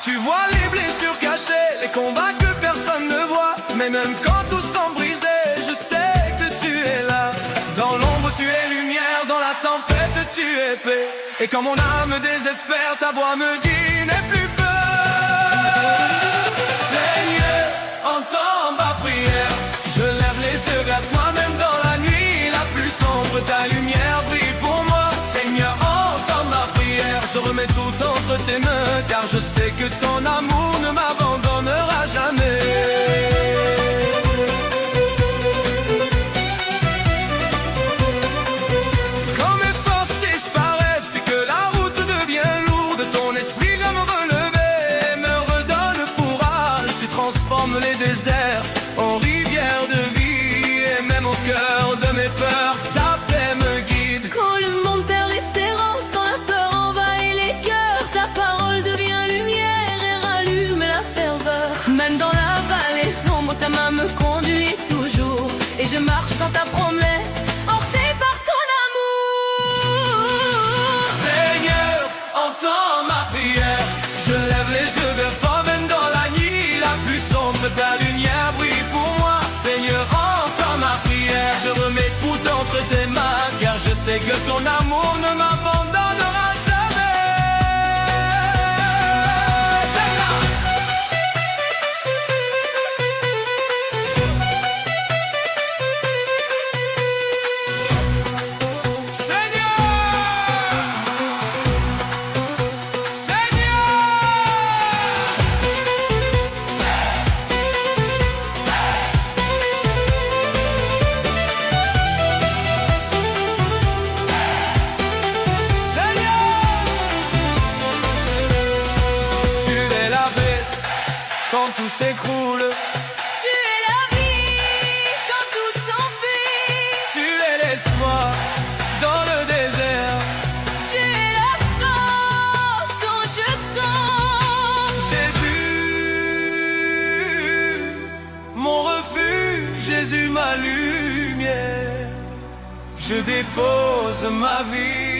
Tu vois les blessures cachées, les combats que personne ne voit. Mais même quand tout semble brisé, je sais que tu es là. Dans l'ombre tu es lumière, dans la tempête tu es paix. Et quand mon âme désespère, ta voix me dit n'aie plus peur. Seigneur, entends ma prière. Je lève les yeux vers toi, même dans la nuit la plus sombre, ta lumière brille pour moi. Seigneur, entends ma prière. Je remets tout entre tes mains, car je sais que ton amour ne m'abandonnera jamais. Quand mes forces disparaissent et que la route devient lourde, ton esprit vient me relever et me redonne courage. Tu transformes les déserts en rivières de vie, et même au cœur de mes peurs, ta paix me guide. Quand le monde perd l'espérance, quand la peur envahit les cœurs, ta parole devient lumière et rallume la ferveur. Même dans la vallée sombre, ta main me conduit toujours, et je marche dans ta promesse, portée par ton amour. Seigneur, entends ma prière. Je lève les yeux vers toi, même dans la nuit la plus sombre, ta lumière brille pour moi. Seigneur, entends ma prière. Je remets tout entre tes mains, car je sais que ton amour ne m'abandonnera jamais. Seigneur, quand tout s'écroule, Tu es la vie quand tout s'enfuit. tu es l'espoir dans le désert. Tu es la force quand je tombe. Jésus, mon refuge, Jésus ma lumière. Je dépose ma vie